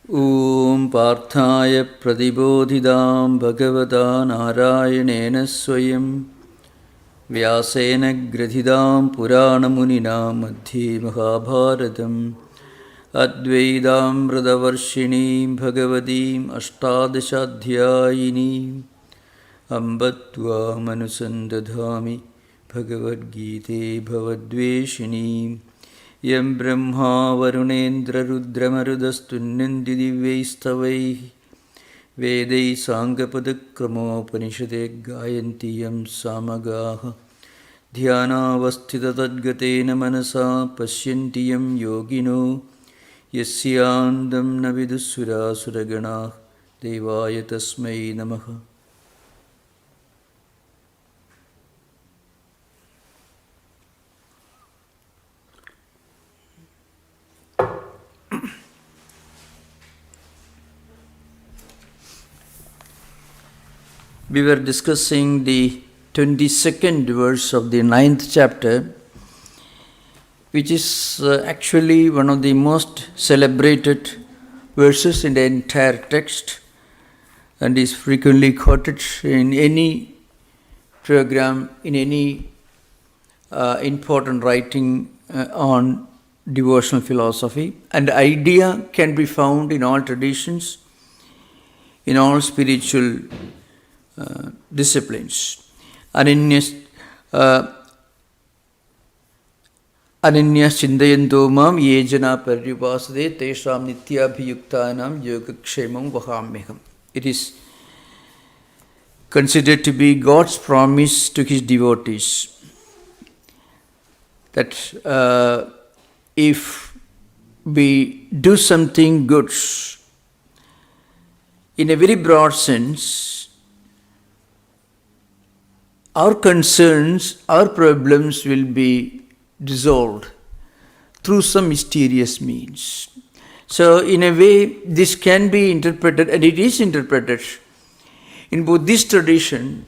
Om Parthaya Pradibodhidam Bhagavata Narayanena Swayam Vyasena Gradhidam Purana Munina Madhye Mahabharatam Advaidam Radavarshinim Bhagavadim Ashtadashadhyayinim Ambatva Manusandadhami Bhagavad Gita Bhavadveshinim Yam Brahma Varunendra Rudramarudastunnandi Divyaistavaihi Vedai Sangapadakramopaniषदे Gayanti Yam Samagaha Dhyanavasthita Tadgatena Manasa Pashyanti Yam Yogino Yasyandam Navidusura Suragana Devaya Tasmai Namaha. We were discussing the 22nd verse of the 9th chapter, which is actually one of the most celebrated verses in the entire text and is frequently quoted in any program, in any important writing on devotional philosophy. And the idea can be found in all traditions, in all spiritual disciplines. Ananyas chindayanto mam yejana paryupasade tesham nityabhiyuktanam yogakshemam vahamyaham. It is considered to be God's promise to his devotees that if we do something good, in a very broad sense, our concerns, our problems will be dissolved through some mysterious means. So in a way, this can be interpreted, and it is interpreted in Buddhist tradition,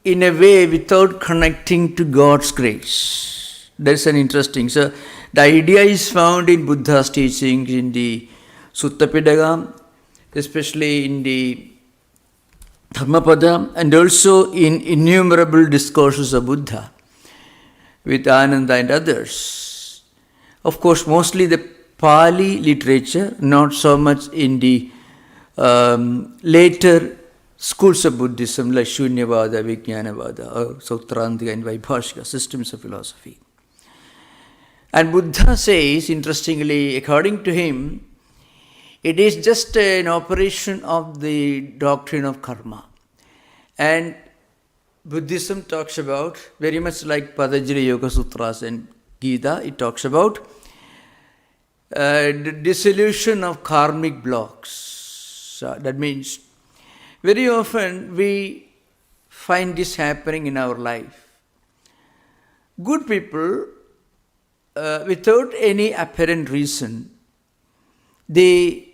in a way without connecting to God's grace. That's an interesting. So the idea is found in Buddha's teachings, in the Sutta Pitaka, especially in the Dhammapada, and also in innumerable discourses of Buddha with Ananda and others. Of course, mostly the Pali literature, not so much in the later schools of Buddhism like Shunyavada, Vijnanavada, or Sautrantika and Vaibhashika systems of philosophy. And Buddha says, interestingly, according to him, it is just an operation of the doctrine of karma. And Buddhism talks about, very much like Patanjali Yoga Sutras and Gita, it talks about the dissolution of karmic blocks. So that means very often we find this happening in our life. Good people, without any apparent reason, they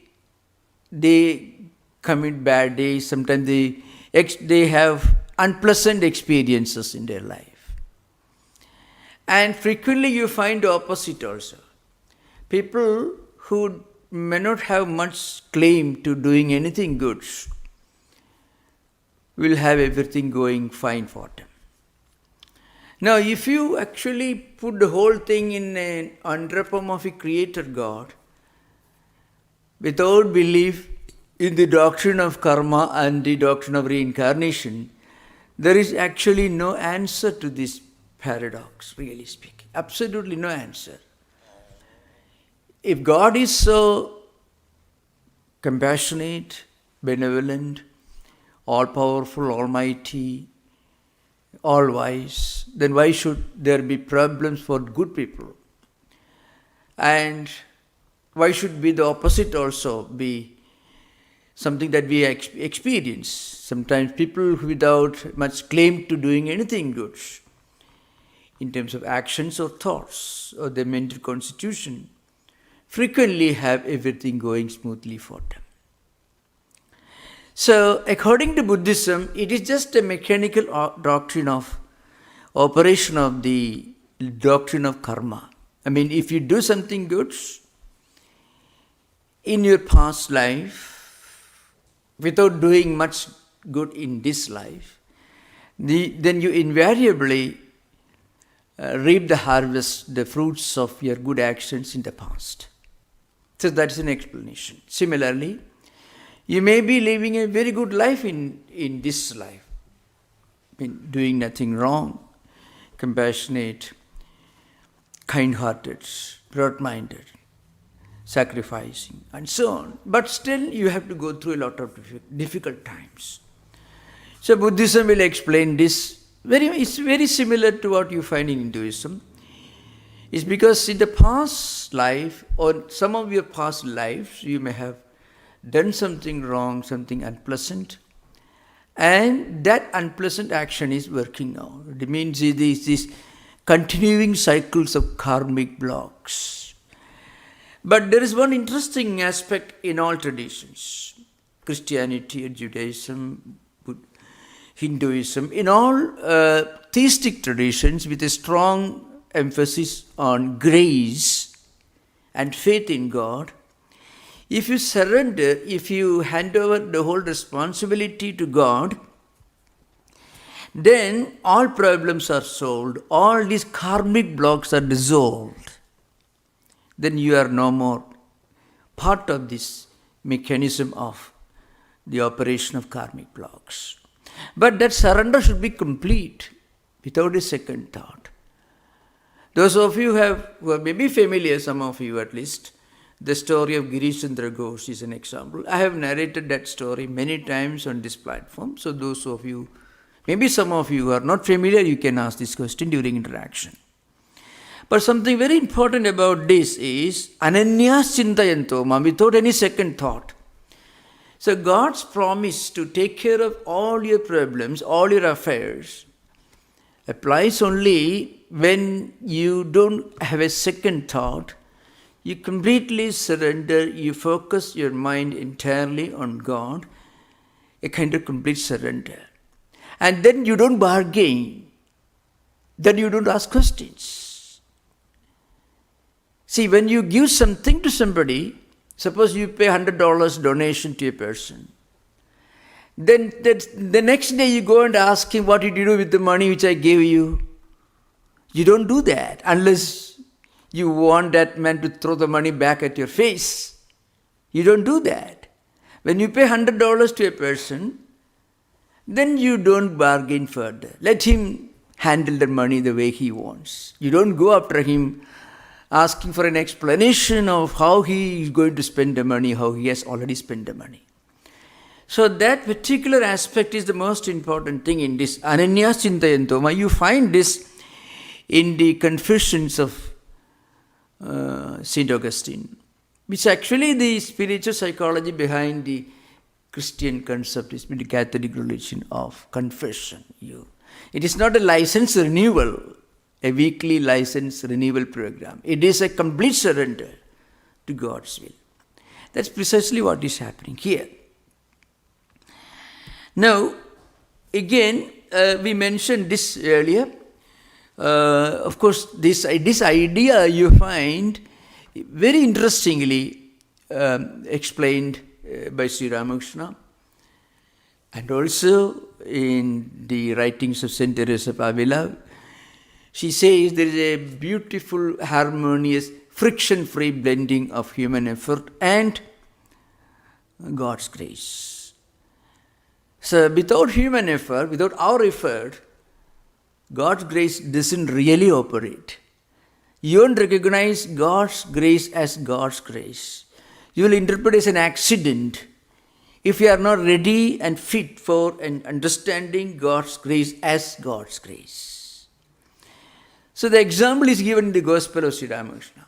commit bad days, sometimes they have unpleasant experiences in their life. And frequently you find the opposite also. People who may not have much claim to doing anything good will have everything going fine for them. Now, if you actually put the whole thing in an anthropomorphic creator God, without belief in the doctrine of karma and the doctrine of reincarnation, there is actually no answer to this paradox, really speaking. Absolutely no answer. If God is so compassionate, benevolent, all-powerful, almighty, all-wise, then why should there be problems for good people? And why should be the opposite also be something that we experience? Sometimes people without much claim to doing anything good in terms of actions or thoughts or their mental constitution frequently have everything going smoothly for them. So according to Buddhism, it is just a mechanical doctrine of operation of the doctrine of karma. I mean, if you do something good, in your past life, without doing much good in this life, then you invariably reap the harvest, the fruits of your good actions in the past. So that's an explanation. Similarly, you may be living a very good life in this life, doing nothing wrong, compassionate, kind-hearted, broad-minded, sacrificing, and so on. But still, you have to go through a lot of difficult times. So Buddhism will explain this. It's very similar to what you find in Hinduism. It's because in the past life, or some of your past lives, you may have done something wrong, something unpleasant, and that unpleasant action is working out. It means it is these continuing cycles of karmic blocks. But there is one interesting aspect in all traditions, Christianity, Judaism, Hinduism, in all theistic traditions with a strong emphasis on grace and faith in God. If you surrender, if you hand over the whole responsibility to God, then all problems are solved, all these karmic blocks are dissolved. Then you are no more part of this mechanism of the operation of karmic blocks. But that surrender should be complete, without a second thought. Those of you who are maybe familiar, some of you at least, the story of Girish Chandra Ghosh is an example. I have narrated that story many times on this platform. So those of you, maybe some of you who are not familiar, you can ask this question during interaction. But something very important about this is ananyas chintayantoma, without any second thought. So God's promise to take care of all your problems, all your affairs, applies only when you don't have a second thought. You completely surrender, you focus your mind entirely on God, a kind of complete surrender. And then you don't bargain, then you don't ask questions. See, when you give something to somebody, suppose you pay $100 donation to a person, then the next day you go and ask him, what did you do with the money which I gave you? You don't do that unless you want that man to throw the money back at your face. You don't do that. When you pay $100 to a person, then you don't bargain further. Let him handle the money the way he wants. You don't go after him asking for an explanation of how he is going to spend the money, how he has already spent the money. So that particular aspect is the most important thing in this ananyas chintayantoma. You find this in the Confessions of St. Augustine, which actually the spiritual psychology behind the Christian concept is the Catholic religion of confession. It is not a license renewal, a weekly license renewal program. It is a complete surrender to God's will. That's precisely what is happening here. Now, again, we mentioned this earlier. Of course, this idea you find very interestingly explained by Sri Ramakrishna, and also in the writings of Saint Teresa of Avila. She says there is a beautiful, harmonious, friction-free blending of human effort and God's grace. So without human effort, without our effort, God's grace doesn't really operate. You won't recognize God's grace as God's grace. You will interpret it as an accident if you are not ready and fit for and understanding God's grace as God's grace. So the example is given in the Gospel of Sri Ramakrishna.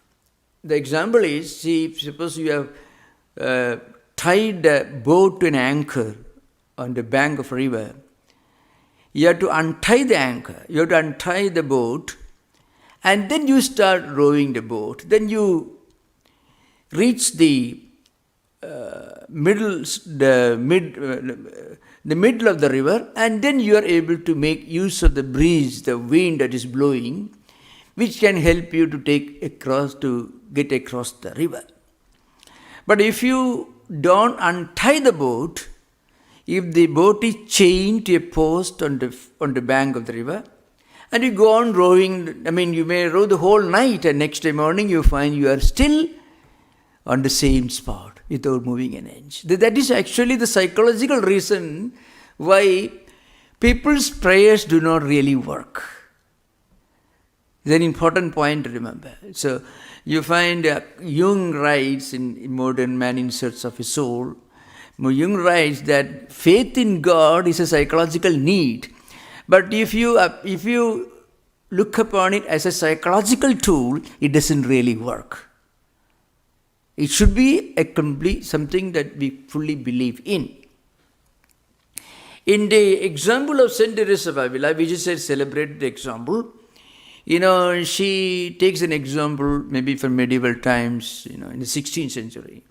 The example is, suppose you have tied a boat to an anchor on the bank of a river. You have to untie the anchor, you have to untie the boat, and then you start rowing the boat. Then you reach the middle of the river, and then you are able to make use of the breeze, the wind that is blowing, which can help you to get across the river. But if you don't untie the boat, if the boat is chained to a post on the bank of the river, and you go on rowing, you may row the whole night, and next day morning you find you are still on the same spot without moving an inch. That is actually the psychological reason why people's prayers do not really work. It's an important point to remember. So you find Jung writes in Modern Man in Search of a Soul, Jung writes that faith in God is a psychological need. But if you look upon it as a psychological tool, it doesn't really work. It should be a complete something that we fully believe in. In the example of Saint Teresa of Avila, which is a celebrated example, she takes an example maybe from medieval times, in the 16th century,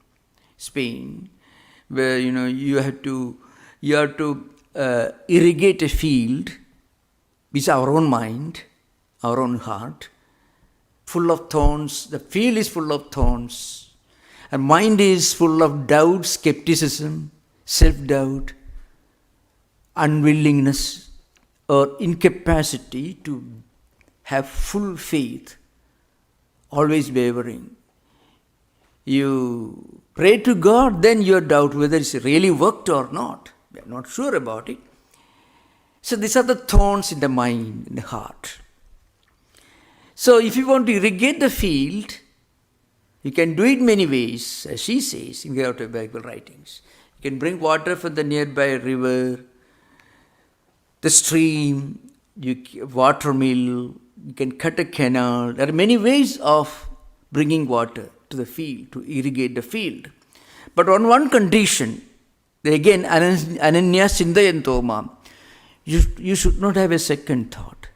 Spain, where you have to irrigate a field with our own mind, our own heart, full of thorns. The field is full of thorns. Our mind is full of doubt, skepticism, self-doubt, unwillingness or incapacity to have full faith, always wavering. You pray to God, then you doubt whether it's really worked or not. We are not sure about it. So these are the thorns in the mind, in the heart. So if you want to irrigate the field, you can do it many ways, as she says in the autobiographical writings. You can bring water from the nearby river, the stream, watermill, you can cut a canal. There are many ways of bringing water to the field, to irrigate the field. But on one condition, again, Ananya Chindayantoma, you should not have a second thought.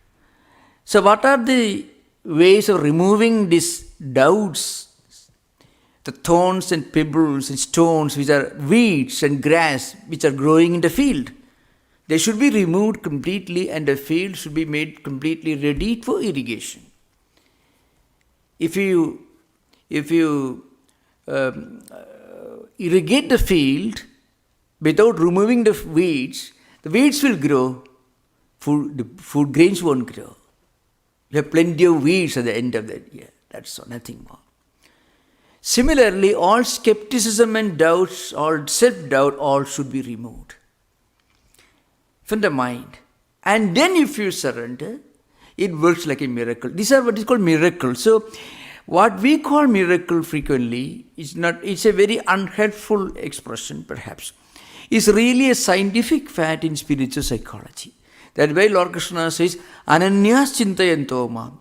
So what are the ways of removing these doubts, the thorns and pebbles and stones which are weeds and grass which are growing in the field? They should be removed completely and the field should be made completely ready for irrigation. If you irrigate the field without removing the weeds will grow, the food grains won't grow. You have plenty of weeds at the end of the year. That's all, nothing more. Similarly, all skepticism and doubts, all self-doubt, all should be removed from the mind. And then if you surrender, it works like a miracle. These are what is called miracles. So what we call miracle frequently is it's a very unhelpful expression perhaps. It's really a scientific fact in spiritual psychology. That way Lord Krishna says, Ananyas Chintayantoma.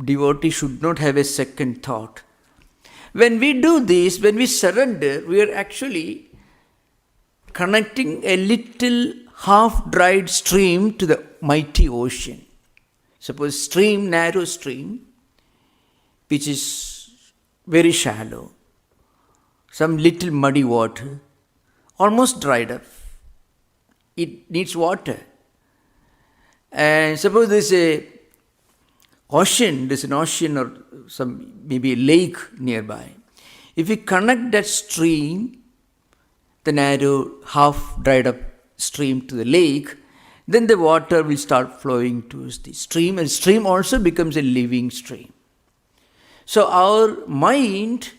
Devotee should not have a second thought. When we do this, when we surrender, we are actually connecting a little half-dried stream to the mighty ocean. Suppose narrow stream, which is very shallow, some little muddy water, almost dried up. It needs water. And suppose there's an ocean or maybe a lake nearby. If we connect that stream, the narrow, half-dried up stream to the lake, then the water will start flowing towards the stream, and stream also becomes a living stream. So our mind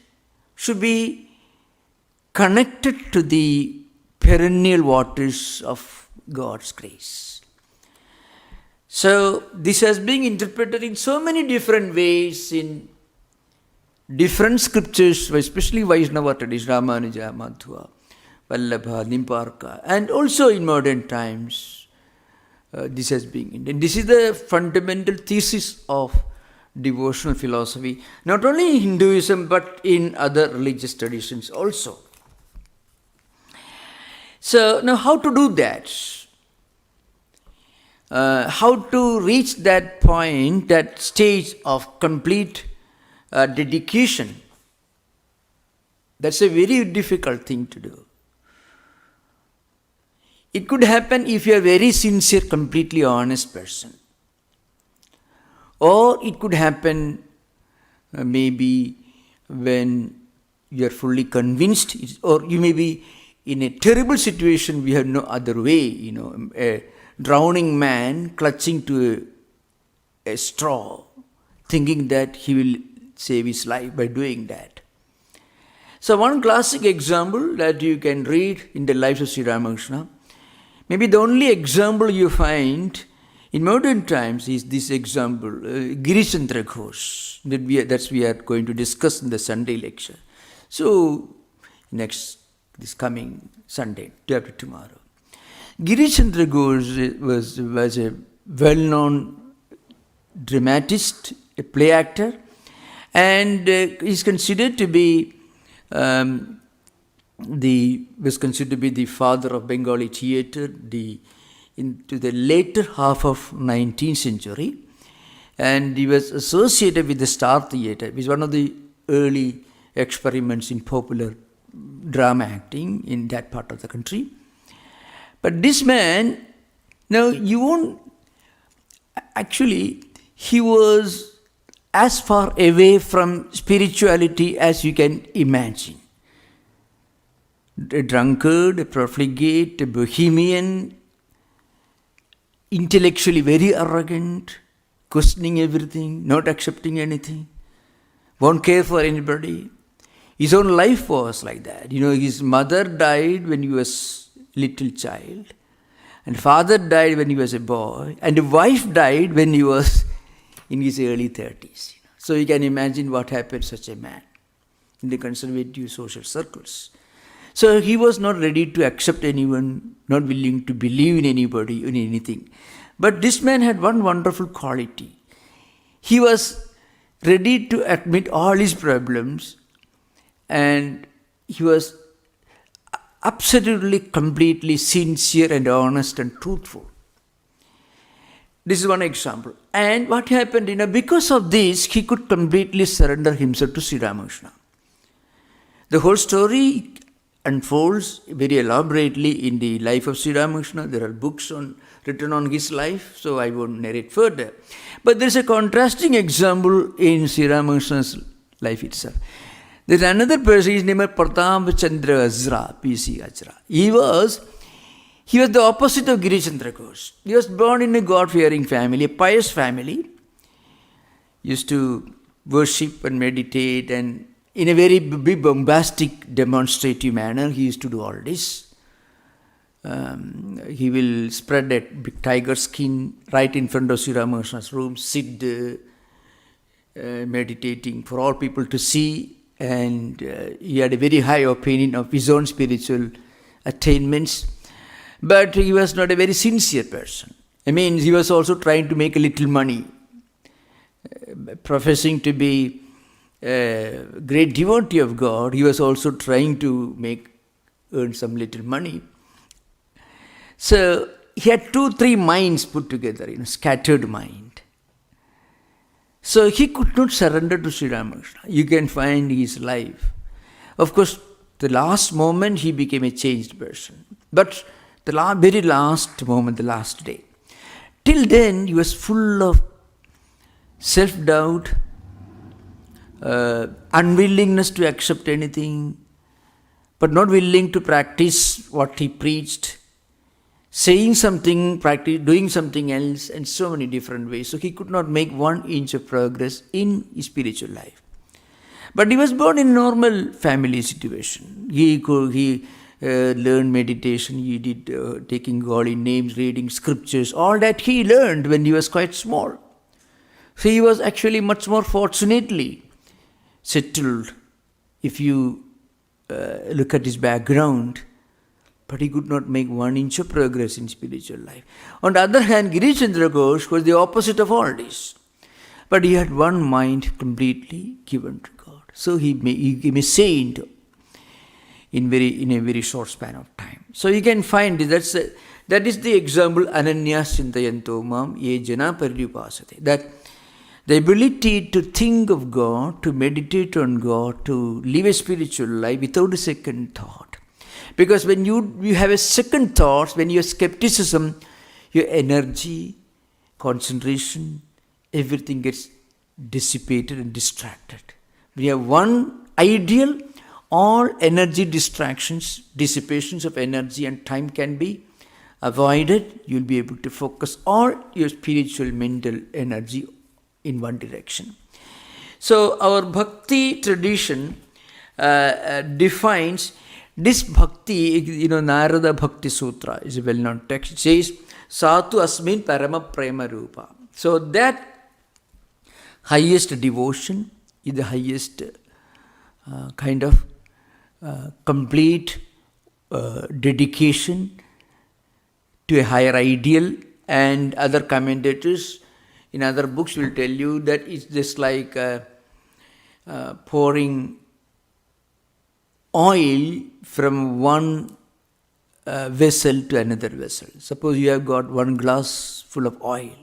should be connected to the perennial waters of God's grace. So this has been interpreted in so many different ways in different scriptures, especially Vaishnava tradition, Ramanuja, Madhva, Vallabha, Nimparka, and also in modern times. This has been, and this is the fundamental thesis of devotional philosophy, not only in Hinduism but in other religious traditions also. So now how to do that? How to reach that point, that stage of complete dedication? That's a very difficult thing to do. It could happen if you are a very sincere, completely honest person. Or it could happen maybe when you are fully convinced, or you may be in a terrible situation, we have no other way, a drowning man clutching to a straw, thinking that he will save his life by doing that. So one classic example that you can read in the lives of Sri Ramakrishna, maybe the only example you find in modern times is this example, Girichandra Ghosh, that we are going to discuss in the Sunday lecture. So this coming Sunday, day after tomorrow. Girichandra Ghosh was a well-known dramatist, a play actor, and is considered to be was considered to be the father of Bengali theatre into the later half of 19th century, and he was associated with the Star Theatre, which is one of the early experiments in popular drama acting in that part of the country. But this man, now you won't, actually, he was as far away from spirituality as you can imagine. A drunkard, a profligate, a bohemian, intellectually very arrogant, questioning everything, not accepting anything, won't care for anybody. His own life was like that. His mother died when he was a little child, and father died when he was a boy, and the wife died when he was in his early 30s. So you can imagine what happened to such a man in the conservative social circles. So he was not ready to accept anyone, not willing to believe in anybody, in anything. But this man had one wonderful quality. He was ready to admit all his problems, and he was absolutely, completely sincere and honest and truthful. This is one example. And what happened, because of this, he could completely surrender himself to Sri Ramakrishna. The whole story unfolds very elaborately in the life of Sri Ramakrishna. There are books written on his life, so I won't narrate further. But there is a contrasting example in Sri Ramakrishna's life itself. There is another person, his name is Pratap Chandra Azra, P.C. Azra. He was the opposite of Girichandra Ghosh. He was born in a God-fearing family, a pious family. Used to worship and meditate, and in a very big, bombastic, demonstrative manner, he used to do all this. He will spread a big tiger skin right in front of Sri Ramakrishna's room, sit meditating for all people to see, and he had a very high opinion of his own spiritual attainments. But he was not a very sincere person. He was also trying to make a little money, professing to be a great devotee of God. He was also trying to earn some little money. So he had 2-3 minds put together, scattered mind. So he could not surrender to Sri Ramakrishna. You can find his life. Of course, the last moment he became a changed person. But the very last moment, the last day. Till then, he was full of self-doubt, unwillingness to accept anything, but not willing to practice what he preached, saying something, doing something else, and so many different ways. So he could not make 1 inch of progress in his spiritual life. But he was born in a normal family situation. He learned meditation, he did taking holy names, reading scriptures, all that he learned when he was quite small. So he was actually much more fortunately settled if you look at his background, but he could not make 1 inch of progress in spiritual life. On the other hand, Girichandra Ghosh was the opposite of all this, but he had one mind completely given to God. So he became a saint in a very short span of time. So you can find that is the example Ananyas Chintayanto Mam Ye Jana Paryupasate. That the ability to think of God, to meditate on God, to live a spiritual life without a second thought. Because when you have a second thought, when you have skepticism, your energy, concentration, everything gets dissipated and distracted. When you have one ideal, all energy distractions, dissipations of energy and time can be avoided. You'll be able to focus all your spiritual, mental energy in one direction. So our bhakti tradition defines this bhakti. Narada Bhakti Sutra is a well-known text. It says, Satu asmin parama prema rupa. So that highest devotion is the highest kind of complete dedication to a higher ideal, and other commentators in other books will tell you that it's just like pouring oil from one vessel to another vessel. Suppose you have got one glass full of oil.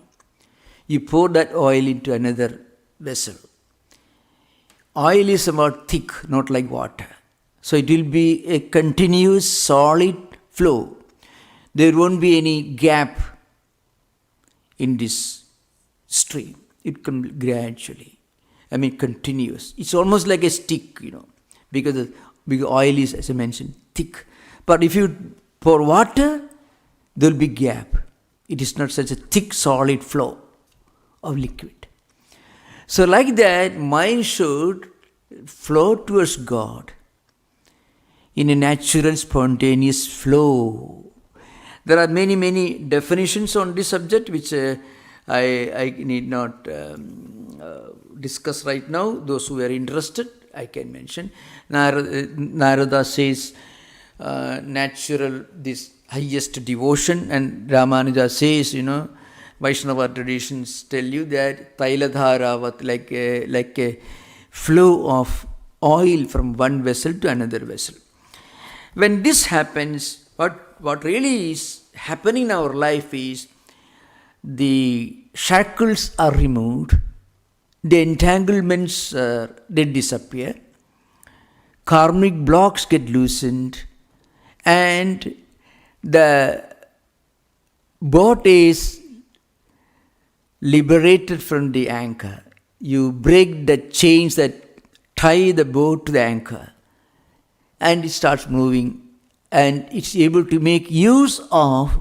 You pour that oil into another vessel. Oil is somewhat thick, not like water. So it will be a continuous solid flow. There won't be any gap in this stream. It comes gradually. Continuous. It's almost like a stick, because oil is, as I mentioned, thick. But if you pour water, there will be gap. It is not such a thick, solid flow of liquid. So like that, mind should flow towards God in a natural, spontaneous flow. There are many, many definitions on this subject, which I need not discuss right now. Those who are interested, I can mention. Narada says natural, this highest devotion, and Ramanuja says, Vaishnava traditions tell you that Tailadharavat, like a flow of oil from one vessel to another vessel. When this happens, what really is happening in our life is the shackles are removed, the entanglements they disappear, karmic blocks get loosened, and the boat is liberated from the anchor. You break the chains that tie the boat to the anchor, and it starts moving, and it's able to make use of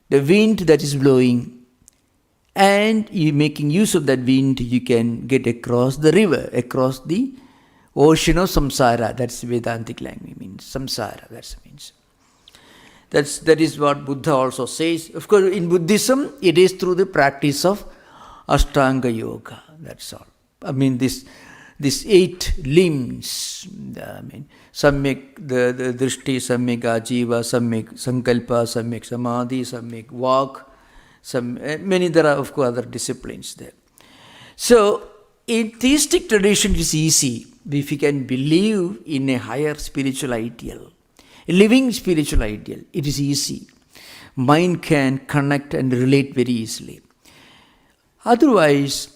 the wind that is blowing, and you making use of that wind, you can get across the river, across the ocean of samsara. That's Vedantic language, means samsara, that means. That is what Buddha also says. Of course, in Buddhism, it is through the practice of Ashtanga Yoga. That's all. These 8 limbs. Samyak, the drishti, samyak ajiva, samyak sankalpa, samyak samadhi, samyak vak. There are, of course, other disciplines there. So, in theistic tradition, it is easy if you can believe in a higher spiritual ideal. A living spiritual ideal, it is easy. Mind can connect and relate very easily. Otherwise,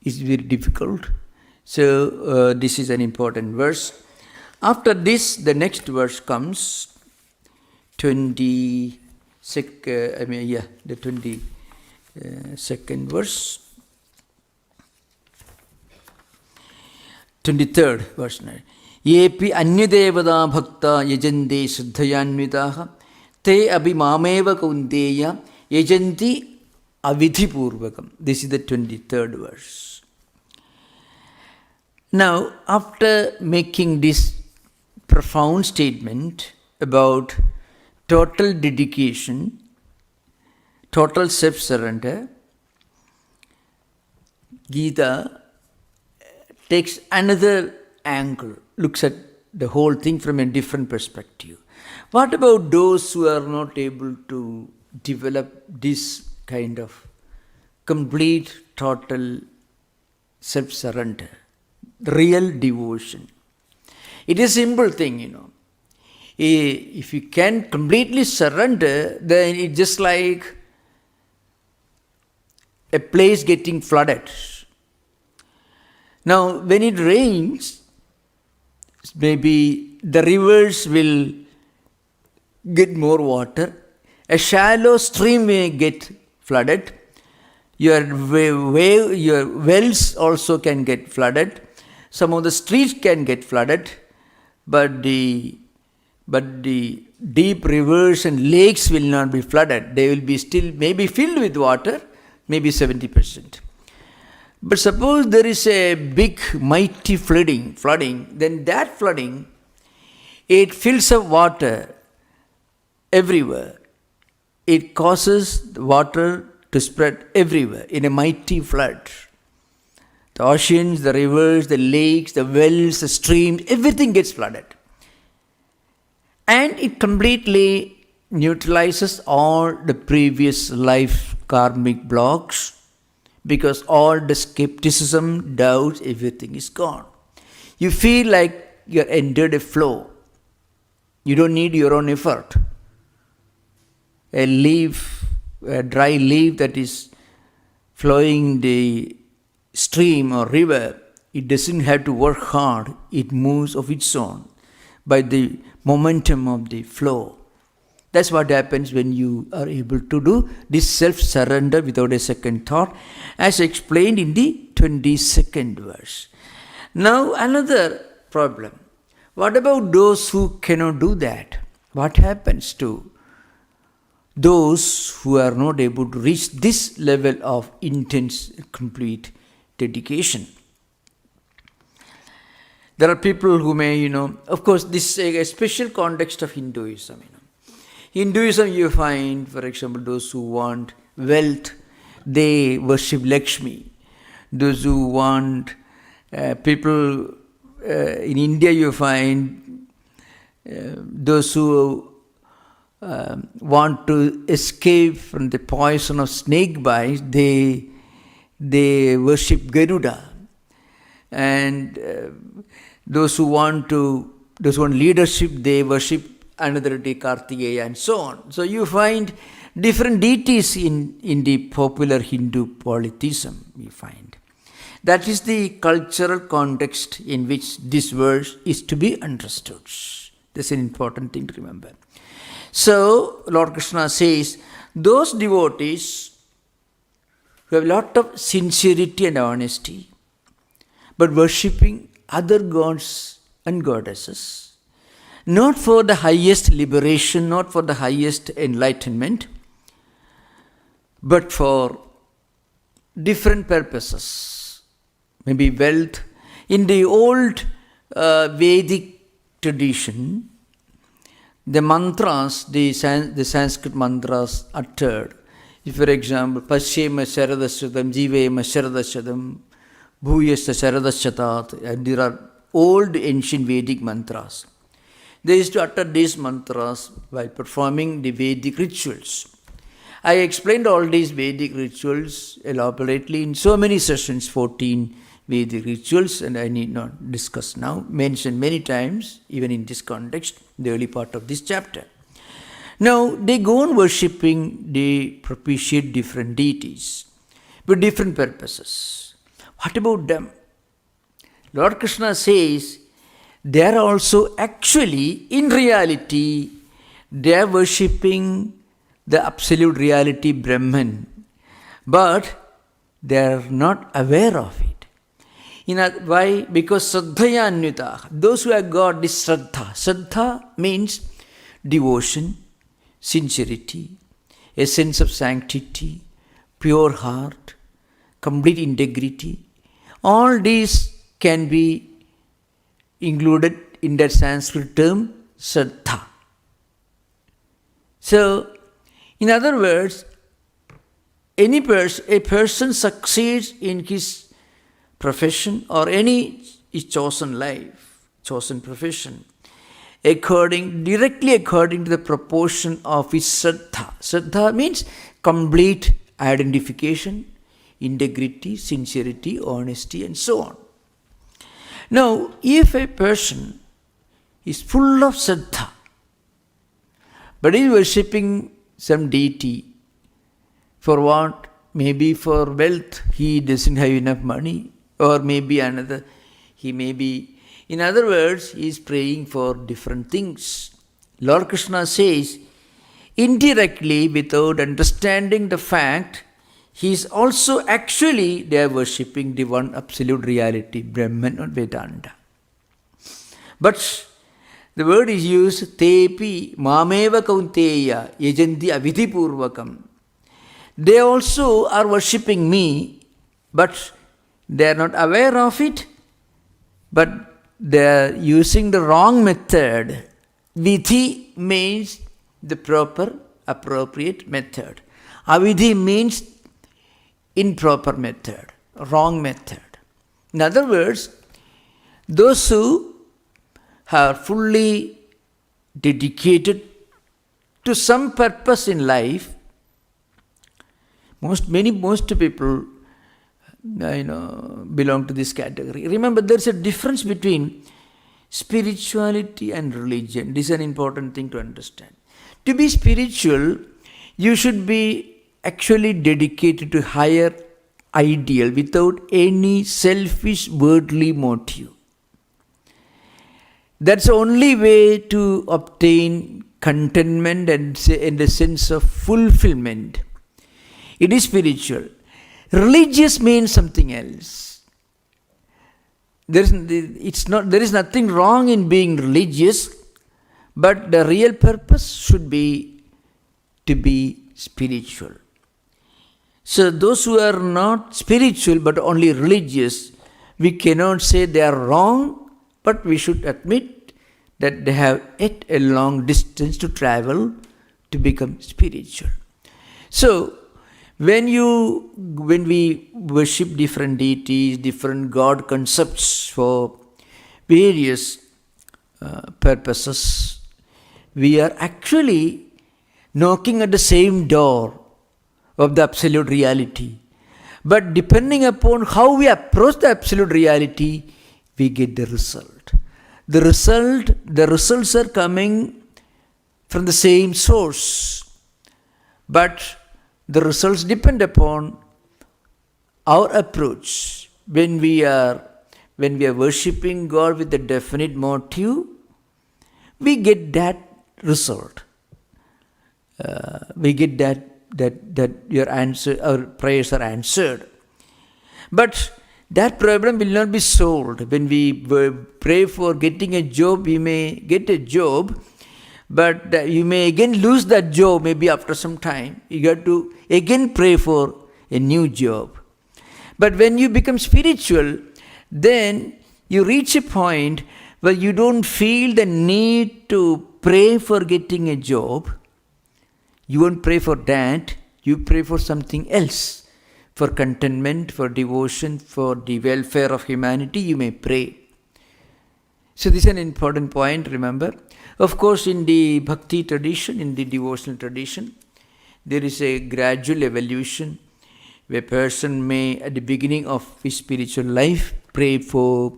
it's very difficult. So, this is an important verse. After this, the next verse comes, the 22nd verse. 23rd verse. Yepi anyadevada bhakta yajante shuddhayanvitaha te abhimameva kaunteya yajanti avidhipurvakam. This is the 23rd verse. Now, after making this profound statement about total dedication, total self-surrender, Gita takes another angle, looks at the whole thing from a different perspective. What about those who are not able to develop this kind of complete, total self-surrender, real devotion? It is a simple thing, If you can completely surrender, then it's just like a place getting flooded. Now, when it rains, maybe the rivers will get more water. A shallow stream may get flooded. Your wells also can get flooded. Some of the streets can get flooded. but the deep rivers and lakes will not be flooded. They will be still maybe filled with water, maybe 70%. But suppose there is a big, mighty flooding, then that flooding, it fills up water everywhere. It causes the water to spread everywhere in a mighty flood. The oceans, the rivers, the lakes, the wells, the streams, everything gets flooded. And it completely neutralizes all the previous life karmic blocks, because all the skepticism, doubts, everything is gone. You feel like you are entered a flow. You don't need your own effort. A dry leaf that is flowing the stream or river, it doesn't have to work hard. It moves of its own by the momentum of the flow. That's what happens when you are able to do this self-surrender without a second thought, as explained in the 22nd verse. Now another problem. What about those who cannot do that? What happens to those who are not able to reach this level of intense, complete dedication? There are people who may, of course, this is a special context of Hinduism. Hinduism, you find, for example, those who want wealth, they worship Lakshmi. Those who want people, in India you find those who want to escape from the poison of snake bites, they worship Garuda. And those who want leadership, they worship another day Kartikeya, and so on. So you find different deities in the popular Hindu polytheism, you find. That is the cultural context in which this verse is to be understood. That's an important thing to remember. So Lord Krishna says, those devotees who have a lot of sincerity and honesty, but worshipping other gods and goddesses, not for the highest liberation, not for the highest enlightenment, but for different purposes, maybe wealth. In the old Vedic tradition, the mantras, the Sanskrit mantras uttered, if for example, Pasyema Sharadasyatam, Jivema Sharadasyatam, Bhuyasya Sharadasyatat, and there are old ancient Vedic mantras. They used to utter these mantras while performing the Vedic rituals. I explained all these Vedic rituals elaborately in so many sessions, 14 Vedic rituals, and I need not discuss now, mentioned many times, even in this context, the early part of this chapter. Now, they go on worshipping, they propitiate different deities with different purposes. What about them? Lord Krishna says, they are also actually, in reality, they are worshipping the absolute reality Brahman, but they are not aware of it. Why? Because Shraddhaya Anyuta, those who have got this Shraddha. Shraddha means devotion, sincerity, a sense of sanctity, pure heart, complete integrity. All these can be included in that Sanskrit term, Shraddha. So, in other words, a person succeeds in his profession or his chosen life, chosen profession, directly according to the proportion of his Shraddha. Shraddha means complete identification, integrity, sincerity, honesty, and so on. Now, if a person is full of Shraddha, but is worshipping some deity for what? Maybe for wealth, he doesn't have enough money, or maybe another, in other words, he is praying for different things. Lord Krishna says, indirectly, without understanding the fact, he is also actually, they are worshipping the one absolute reality, Brahman or Vedanta. But The word is used, tepi mameva kaunteya yajanti avidhi purvakam. They also are worshipping me, but they are not aware of it, but they are using the wrong method. Vidhi means the proper, appropriate method. Avidhi means improper method, wrong method. In other words, those who are fully dedicated to some purpose in life, most people belong to this category. Remember, there is a difference between spirituality and religion. This is an important thing to understand. To be spiritual, you should be actually dedicated to higher ideal without any selfish worldly motive. That's the only way to obtain contentment and a sense of fulfillment. It is spiritual. Religious means something else. There is nothing wrong in being religious, but the real purpose should be to be spiritual. So those who are not spiritual but only religious, we cannot say they are wrong, but we should admit that they have yet a long distance to travel to become spiritual. So when we worship different deities, different God concepts for various purposes, we are actually knocking at the same door of the absolute reality. But depending upon how we approach the absolute reality, we get the result. The results are coming from the same source. But the results depend upon our approach. When we are worshipping God with a definite motive, we get that result. We get that our prayers are answered. But that problem will not be solved. When we pray for getting a job, we may get a job, but you may again lose that job maybe after some time. You got to again pray for a new job. But when you become spiritual, then you reach a point where you don't feel the need to pray for getting a job. You won't pray for that. You pray for something else. For contentment, for devotion, for the welfare of humanity, you may pray. So this is an important point, remember. Of course, in the bhakti tradition, in the devotional tradition, there is a gradual evolution where a person may, at the beginning of his spiritual life, pray for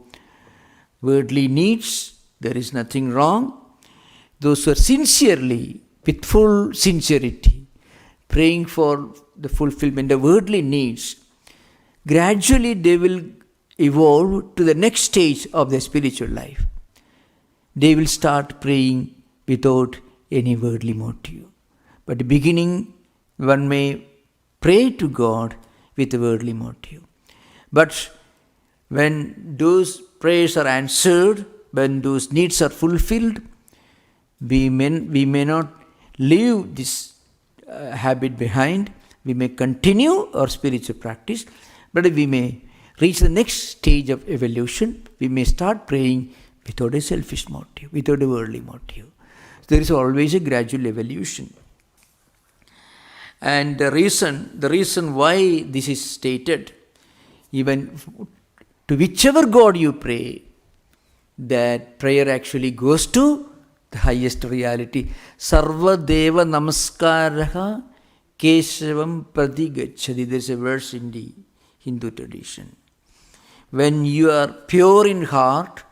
worldly needs. There is nothing wrong. Those who are sincerely, with full sincerity, praying for the fulfillment of worldly needs, gradually they will evolve to the next stage of their spiritual life. They will start praying without any worldly motive. But at the beginning, one may pray to God with a worldly motive. But when those prayers are answered, when those needs are fulfilled, we may not leave this habit behind. We may continue our spiritual practice, but we may reach the next stage of evolution. We may start praying without a selfish motive, without a worldly motive. So there is always a gradual evolution. And the reason why this is stated, even to whichever God you pray, that prayer actually goes to the highest reality. Sarva Deva Namaskaraha Keshavam Pradigachadi. There is a verse in the Hindu tradition. When you are pure in heart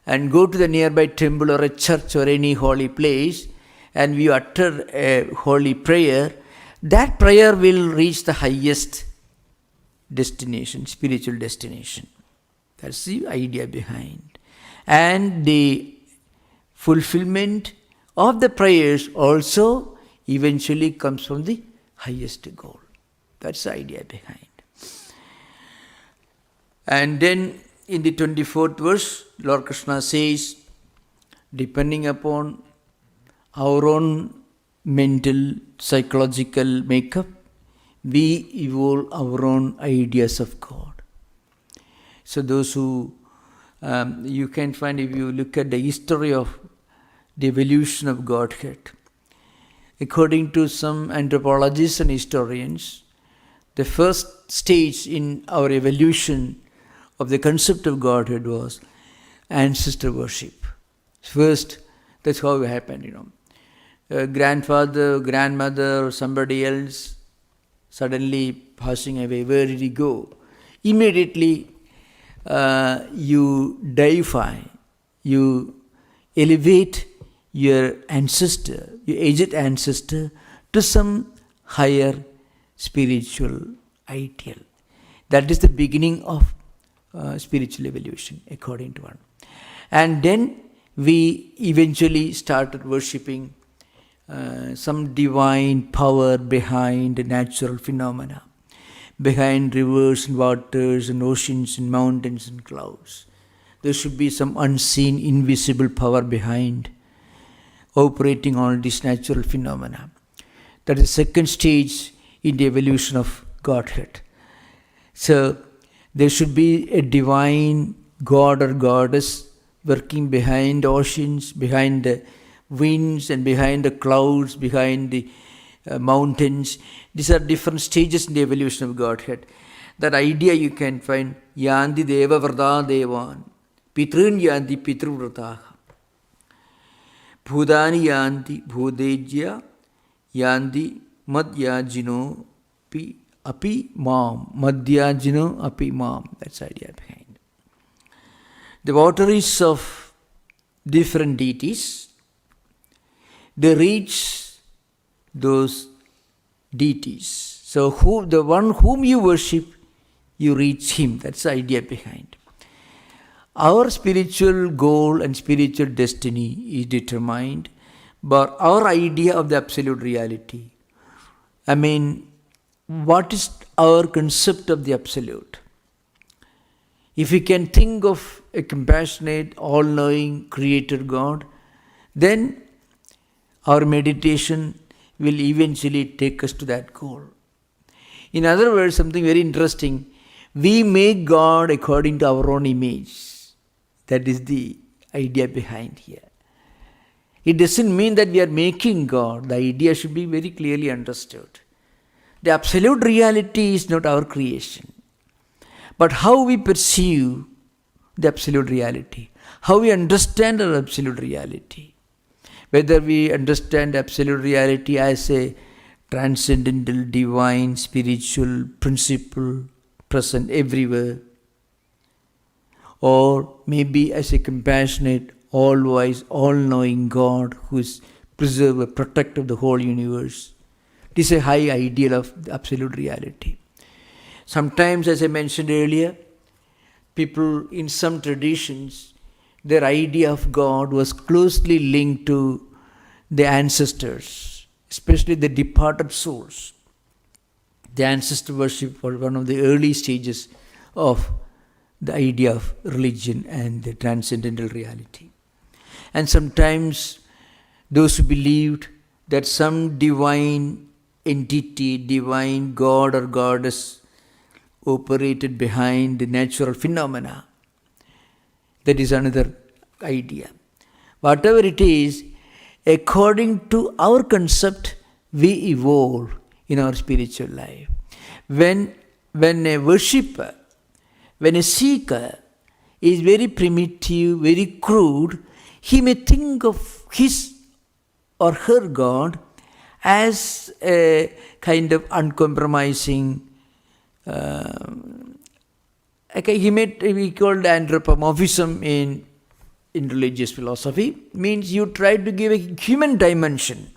and go to the nearby temple or a church or any holy place and you utter a holy prayer, that prayer will reach the highest destination, spiritual destination. That's the idea behind. And the fulfillment of the prayers also eventually comes from the highest goal. That's the idea behind. And then in the 24th verse, Lord Krishna says, depending upon our own mental, psychological makeup, we evolve our own ideas of God. So those who, you can find if you look at the history of the evolution of Godhead, according to some anthropologists and historians, the first stage in our evolution of the concept of Godhead was ancestor worship. First, that's how it happened, A grandfather, grandmother, or somebody else suddenly passing away. Where did he go? Immediately, you deify, you elevate your ancestor, your aged ancestor, to some higher spiritual ideal. That is the beginning of spiritual evolution, according to one. And then we eventually started worshipping some divine power behind natural phenomena, behind rivers and waters and oceans and mountains and clouds. There should be some unseen, invisible power behind, operating on these natural phenomena. That is the second stage in the evolution of Godhead. So there should be a divine God or goddess working behind oceans, behind the winds and behind the clouds, behind the mountains. These are different stages in the evolution of Godhead. That idea you can find, Yanti Deva Vrata Devan, Pitrun Yanti Pitruvrataha, Bhudani Yanti Bhudejya, Yanti Madhyajino Api Mam, Madhyajino Api Mam. That's the idea behind. The votaries of different deities, they reach those deities. So the one whom you worship, you reach him. That's the idea behind. Our spiritual goal and spiritual destiny is determined by our idea of the absolute reality. What is our concept of the absolute? If we can think of a compassionate, all-knowing, creator God, then our meditation will eventually take us to that goal. In other words, something very interesting, we make God according to our own image. That is the idea behind here. It doesn't mean that we are making God. The idea should be very clearly understood. The absolute reality is not our creation. But how we perceive the absolute reality, how we understand our absolute reality, whether we understand absolute reality as a transcendental, divine, spiritual principle present everywhere, or maybe as a compassionate, all-wise, all-knowing God who is preserver, protector of the whole universe. This is a high ideal of the absolute reality. Sometimes, as I mentioned earlier, people in some traditions, their idea of God was closely linked to the ancestors, especially the departed souls. The ancestor worship was one of the early stages of the idea of religion and the transcendental reality. And sometimes those who believed that some divine entity, divine God or goddess operated behind the natural phenomena. That is another idea. Whatever it is, according to our concept, we evolve in our spiritual life. When a worshipper, when a seeker is very primitive, very crude, he may think of his or her God as a kind of uncompromising, he may be called anthropomorphism in religious philosophy. Means you try to give a human dimension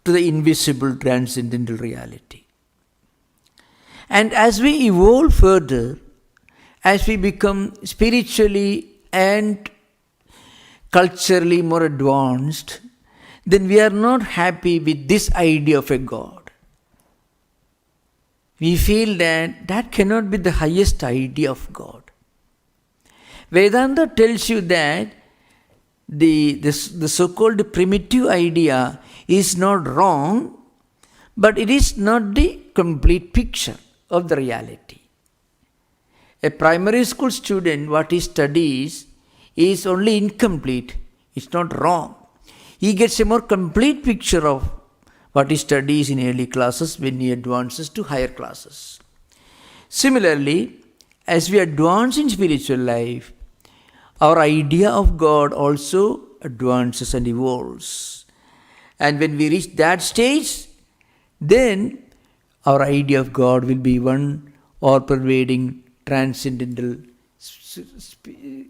to the invisible transcendental reality. And as we evolve further, as we become spiritually and culturally more advanced, then we are not happy with this idea of a God. We feel that cannot be the highest idea of God. Vedanta tells you that the so-called primitive idea is not wrong, but it is not the complete picture of the reality. A primary school student, what he studies is only incomplete. It's not wrong. He gets a more complete picture of what he studies in early classes when he advances to higher classes. Similarly, as we advance in spiritual life, our idea of God also advances and evolves. And when we reach that stage, then our idea of God will be one all-pervading, transcendental,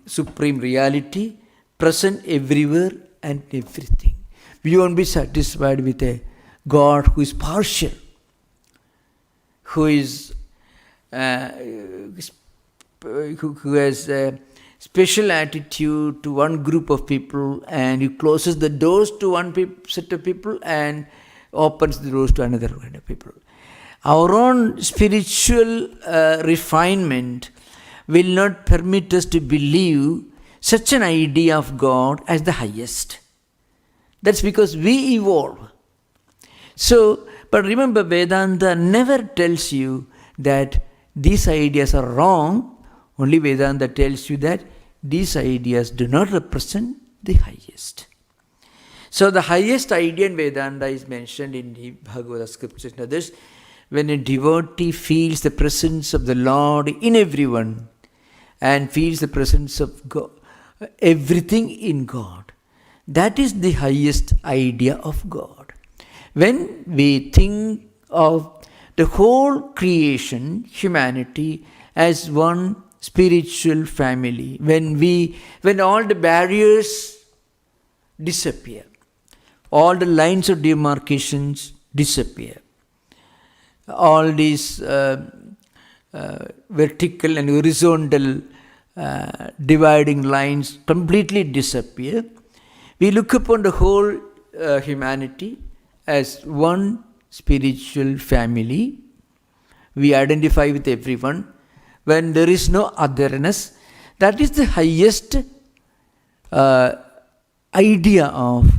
supreme reality, present everywhere and everything. We won't be satisfied with a God who is partial, who is who has a special attitude to one group of people, and he closes the doors to one set of people and opens the doors to another kind of people. Our own spiritual refinement will not permit us to believe such an idea of God as the highest. That's because we evolve. So, but remember, Vedanta never tells you that these ideas are wrong. Only Vedanta tells you that these ideas do not represent the highest. So the highest idea in Vedanta is mentioned in the Bhagavad scriptures and others. When a devotee feels the presence of the Lord in everyone and feels the presence of God, everything in God, that is the highest idea of God. When we think of the whole creation, humanity, as one spiritual family, when all the barriers disappear, all the lines of demarcations disappear, all these vertical and horizontal dividing lines completely disappear, we look upon the whole humanity as one spiritual family. We identify with everyone. When there is no otherness, that is the highest idea of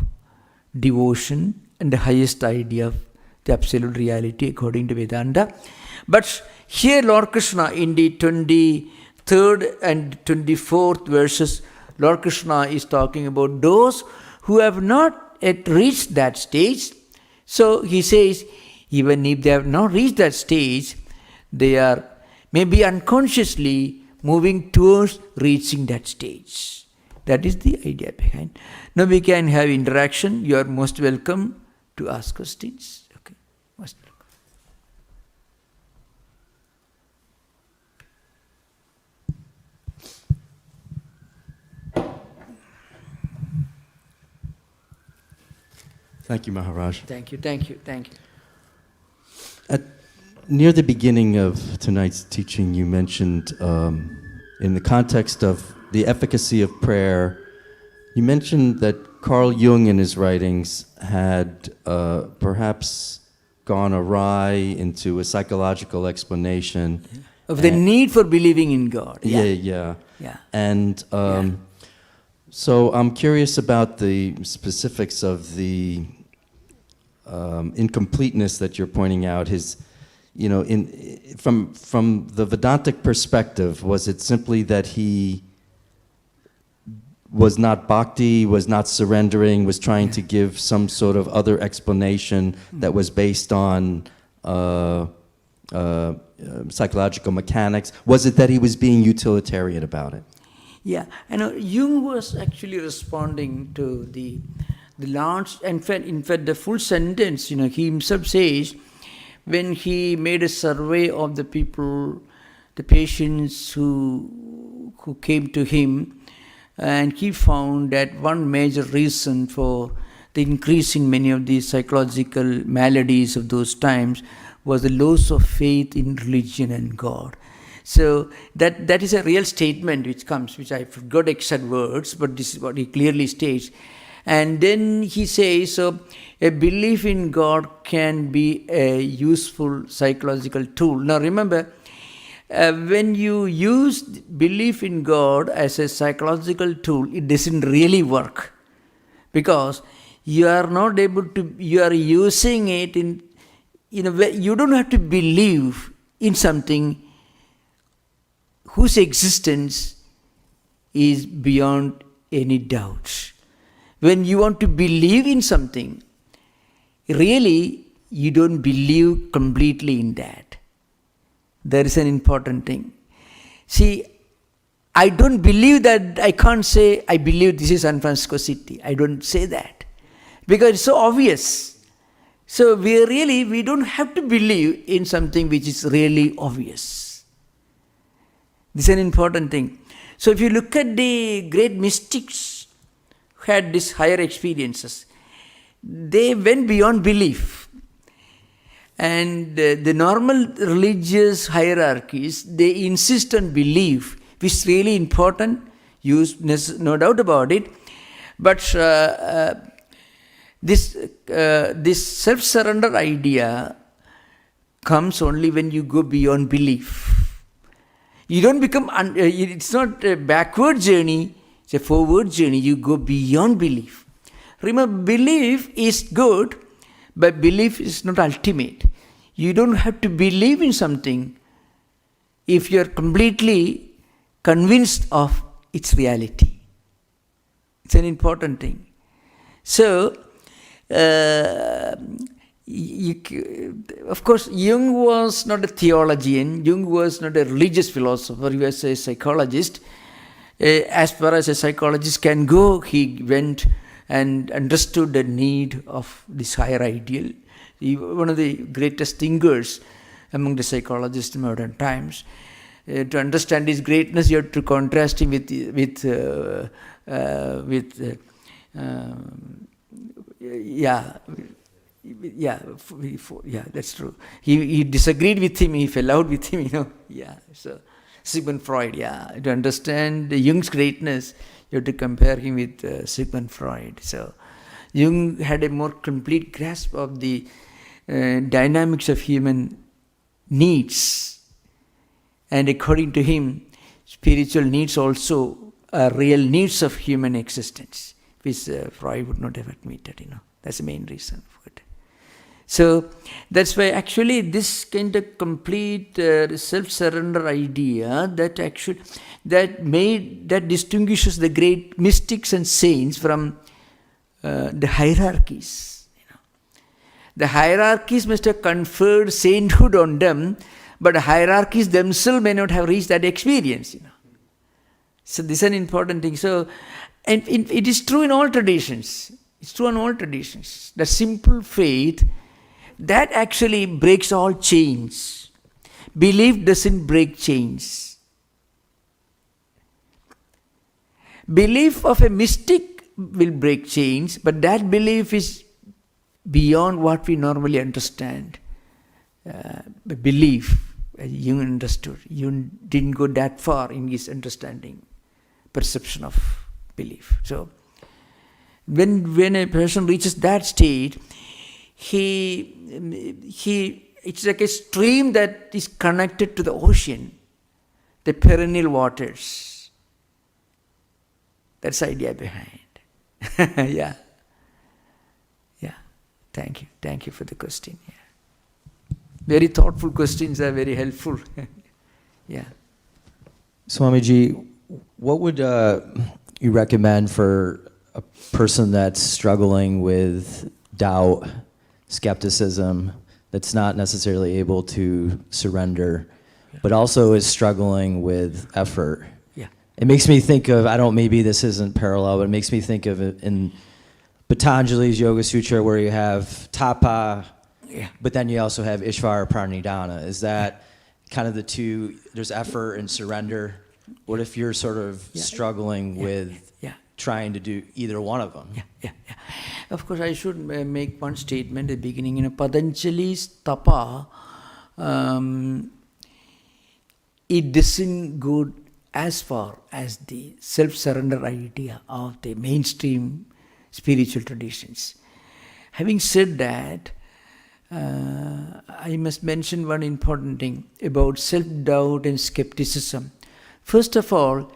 devotion and the highest idea of the absolute reality according to Vedanta. But here Lord Krishna in the 23rd and 24th verses, Lord Krishna is talking about those who have not yet reached that stage. So he says, even if they have not reached that stage, they are maybe unconsciously moving towards reaching that stage. That is the idea behind. Now we can have interaction. You are most welcome to ask questions. Okay, most welcome. Thank you, Maharaj. Thank you. Near the beginning of tonight's teaching, you mentioned, in the context of the efficacy of prayer, you mentioned that Carl Jung in his writings had perhaps gone awry into a psychological explanation of the need for believing in God. Yeah. And so I'm curious about the specifics of the incompleteness that you're pointing out. From the Vedantic perspective, was it simply that he was not bhakti, was not surrendering, was trying to give some sort of other explanation that was based on psychological mechanics? Was it that he was being utilitarian about it? Yeah, I know Jung was actually responding to the large, in fact, the full sentence, he himself says, when he made a survey of the people, the patients who came to him, and he found that one major reason for the increase in many of the psychological maladies of those times was the loss of faith in religion and God. So that is a real statement which I forgot exact words, but this is what he clearly states. And then he says, so a belief in God can be a useful psychological tool. Now remember, when you use belief in God as a psychological tool, it doesn't really work. Because you are not able to, you are using it in a way, you don't have to believe in something whose existence is beyond any doubt. When you want to believe in something, really you don't believe completely in that. There is an important thing. See, I don't believe that, I can't say I believe this is San Francisco City. I don't say that. Because it's so obvious. So we don't have to believe in something which is really obvious. This is an important thing. So if you look at the great mystics who had these higher experiences, they went beyond belief. And the normal religious hierarchies, they insist on belief, which is really important, no doubt about it. But this self-surrender idea comes only when you go beyond belief. You don't become, it's not a backward journey, it's a forward journey. You go beyond belief. Remember, belief is good, but belief is not ultimate. You don't have to believe in something if you are completely convinced of its reality. It's an important thing. So, of course, Jung was not a theologian, Jung was not a religious philosopher, he was a psychologist. As far as a psychologist can go, he went and understood the need of this higher ideal. One of the greatest thinkers among the psychologists in modern times. To understand his greatness, you have to contrast him with that's true. He disagreed with him, he fell out with him, So Sigmund Freud, to understand Jung's greatness, you have to compare him with Sigmund Freud. So Jung had a more complete grasp of the dynamics of human needs. And according to him, spiritual needs also are real needs of human existence, which Freud would not have admitted, That's the main reason for it. So that's why actually this kind of complete self-surrender idea that distinguishes the great mystics and saints from the hierarchies. The hierarchies must have conferred sainthood on them, but the hierarchies themselves may not have reached that experience. So this is an important thing. So, and it is true in all traditions. It's true in all traditions. The simple faith, that actually breaks all chains. Belief doesn't break chains. Belief of a mystic will break chains, but that belief is beyond what we normally understand. Belief, as Jung understood. Jung didn't go that far in his understanding, perception of belief. So, when a person reaches that state, it's like a stream that is connected to the ocean, the perennial waters. That's the idea behind. Yeah. Thank you for the question. Yeah. Very thoughtful questions are very helpful. Yeah. Swamiji, what would you recommend for a person that's struggling with doubt, skepticism, that's not necessarily able to surrender, but also is struggling with effort? Yeah. It makes me think of, maybe this isn't parallel, but it makes me think of it in Patanjali's Yoga Sutra where you have tapa, but then you also have Ishvara Pranidhana. Is that kind of the two, there's effort and surrender? What if you're sort of struggling with trying to do either one of them? Yeah. Of course, I should make one statement at the beginning. Patanjali's tapa, it doesn't go as far as the self-surrender idea of the mainstream spiritual traditions. Having said that, I must mention one important thing about self-doubt and skepticism. First of all,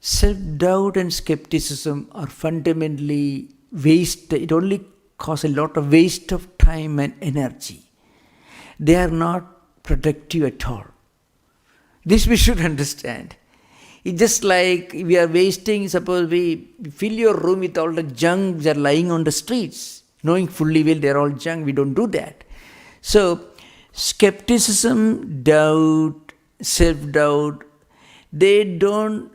self-doubt and skepticism are fundamentally waste. It only causes a lot of waste of time and energy. They are not productive at all. This we should understand. It's just like we are wasting, suppose we fill your room with all the junk that are lying on the streets, knowing fully well they're all junk. We don't do that. So, skepticism, doubt, self-doubt, they don't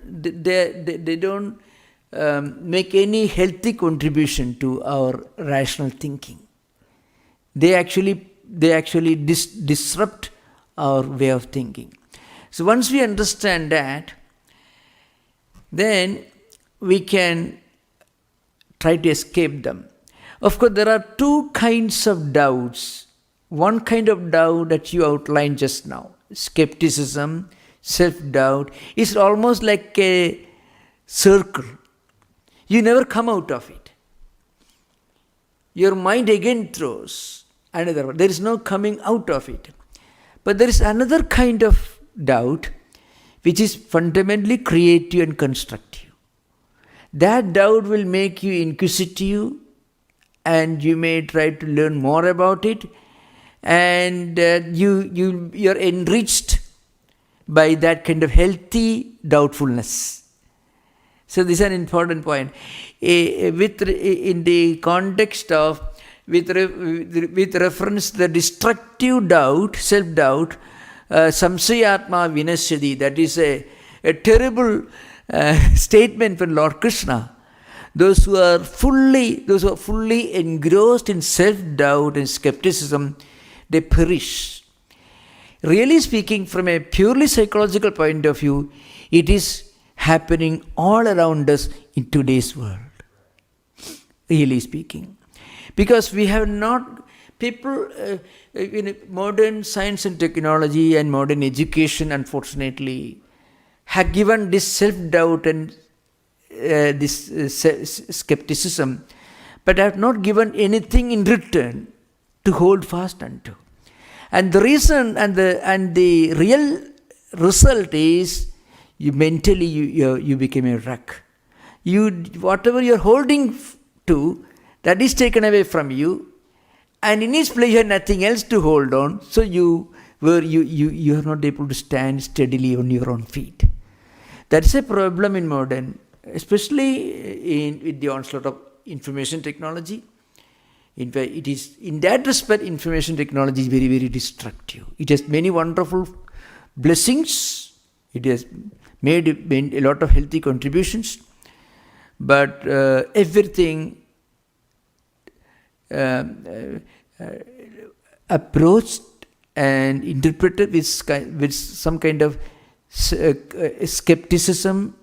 make any healthy contribution to our rational thinking. They actually disrupt our way of thinking. So once we understand that, then we can try to escape them. Of course, there are two kinds of doubts. One kind of doubt that you outlined just now, skepticism, self-doubt, is almost like a circle. You never come out of it. Your mind again throws another one. There is no coming out of it. But there is another kind of doubt which is fundamentally creative and constructive. That doubt will make you inquisitive and you may try to learn more about it, and you're enriched by that kind of healthy doubtfulness. So this is an important point. In the context of, with reference to the destructive doubt, self-doubt, samsayatma vinasyati, that is a terrible statement from Lord Krishna. Those who are fully engrossed in self-doubt and skepticism, they perish. Really speaking, from a purely psychological point of view, it is happening all around us in today's world. Really speaking. Because we have not, people, in modern science and technology and modern education, unfortunately, have given this self-doubt and this skepticism, but have not given anything in return to hold fast unto. And the reason and the real result is you mentally you became a wreck. Whatever you're holding to, that is taken away from you, and in its place you have nothing else to hold on, so you are not able to stand steadily on your own feet. That's a problem in modern, especially with the onslaught of information technology. In fact, it is in that respect, information technology is very, very destructive. It has many wonderful blessings. It has made a lot of healthy contributions, but everything approached and interpreted with some kind of skepticism,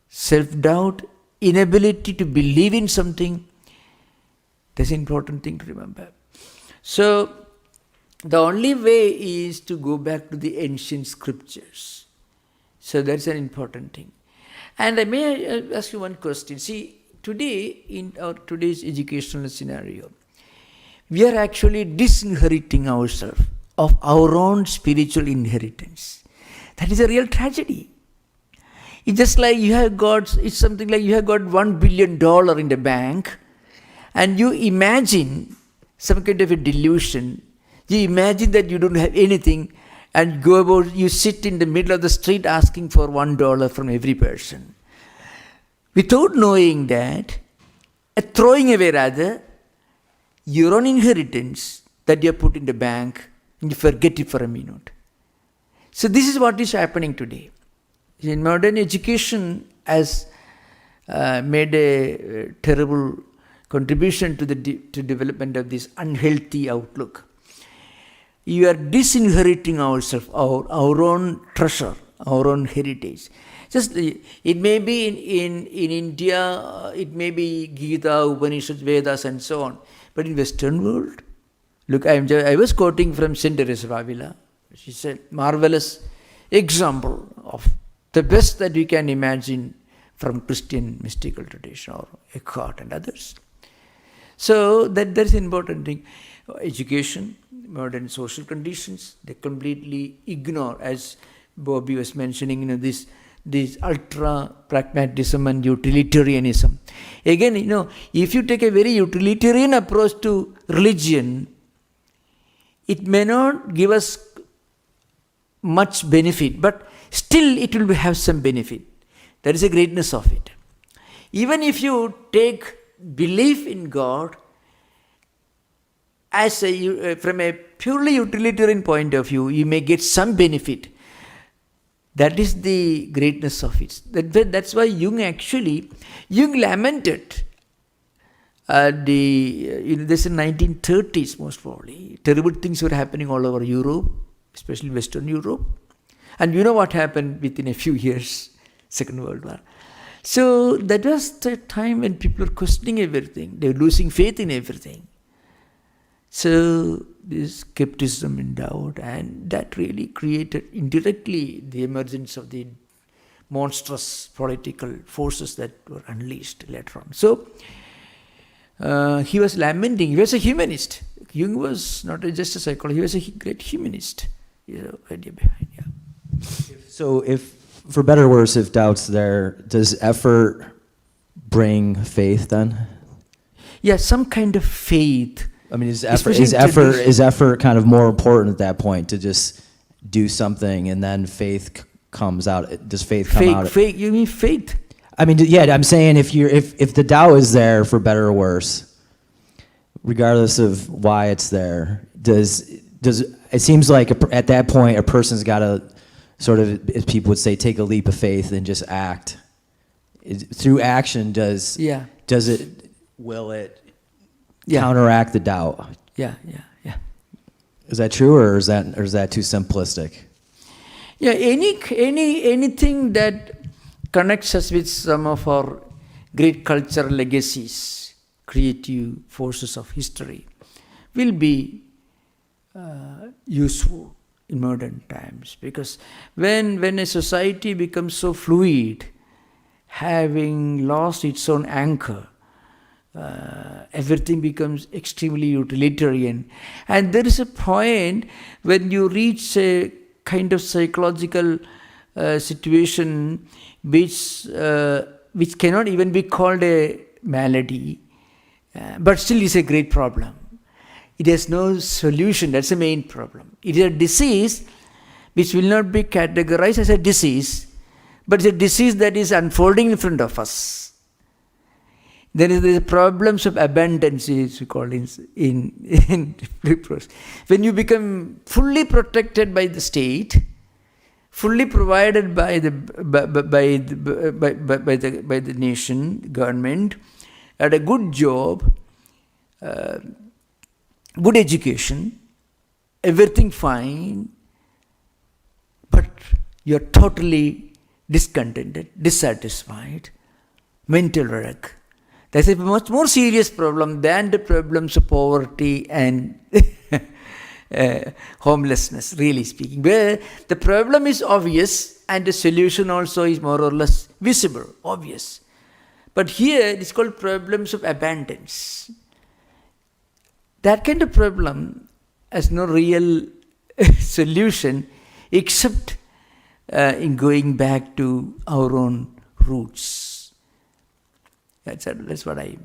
self-doubt, inability to believe in something. That's an important thing to remember. So, the only way is to go back to the ancient scriptures. So, that's an important thing. And I may ask you one question. See, today, in our today's educational scenario, we are actually disinheriting ourselves of our own spiritual inheritance. That is a real tragedy. It's just like it's something like you have got $1 billion in the bank, and you imagine some kind of a delusion. You imagine that you don't have anything, and you sit in the middle of the street asking for $1 from every person. Without knowing that, throwing away rather, your own inheritance that you have put in the bank, and you forget it for a minute. So this is what is happening today. In modern education has made a terrible contribution to the development of this unhealthy outlook. You are disinheriting ourselves, our own treasure, our own heritage. Just it may be in India, it may be Gita, Upanishads, Vedas, and so on. But in Western world, look, I was quoting from Saint Teresa of Avila. She said, marvelous example of the best that we can imagine from Christian mystical tradition, or Eckhart and others. So that's an important thing. Education, modern social conditions. They completely ignore, as Bobby was mentioning, this ultra pragmatism and utilitarianism. Again, if you take a very utilitarian approach to religion, it may not give us much benefit, but still it will have some benefit. That is the greatness of it. Even if you take belief in God as from a purely utilitarian point of view, you may get some benefit. That is the greatness of it. That's why Jung lamented this in 1930s most probably. Terrible things were happening all over Europe, especially Western Europe. And you know what happened within a few years, Second World War. So that was the time when people were questioning everything. They were losing faith in everything. So this skepticism and doubt, and that really created indirectly the emergence of the monstrous political forces that were unleashed later on. So he was lamenting. He was a humanist. Jung was not just a psychologist. He was a great humanist. Idea behind. Yeah. So if, for better or worse, if doubt's there, does effort bring faith then? Yeah, some kind of faith. I mean, is effort kind of more important at that point, to just do something and then faith comes out? Does faith come out? Faith. You mean faith? I mean, yeah. I'm saying if the doubt is there, for better or worse, regardless of why it's there, does it seems like at that point a person's got to sort of, as people would say, take a leap of faith and just act. Through action, will it counteract the doubt? Yeah. Is that true, or is that too simplistic? Yeah, anything that connects us with some of our great cultural legacies, creative forces of history, will be useful in modern times. Because when a society becomes so fluid, having lost its own anchor, everything becomes extremely utilitarian. And there is a point when you reach a kind of psychological situation which cannot even be called a malady, but still is a great problem. It has no solution. That's the main problem. It is a disease which will not be categorized as a disease, but it's a disease that is unfolding in front of us. There is the problems of abundance, as we call in when you become fully protected by the state, fully provided by the nation, government, at a good job, good education, everything fine, but you're totally discontented, dissatisfied, mental wreck. That's a much more serious problem than the problems of poverty and homelessness, really speaking, where the problem is obvious and the solution also is more or less visible, obvious. But here it's called problems of abundance. That kind of problem has no real solution except in going back to our own roots. That's what I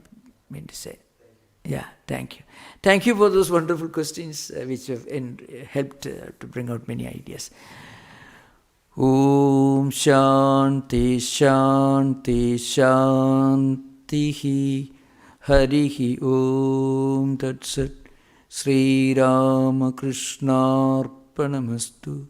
mean to say. Yeah, thank you. Thank you for those wonderful questions which have helped to bring out many ideas. Om Shanti Shanti Shanti Harihi Om Tat Sat Sri Rama Krishna Arpanamastu.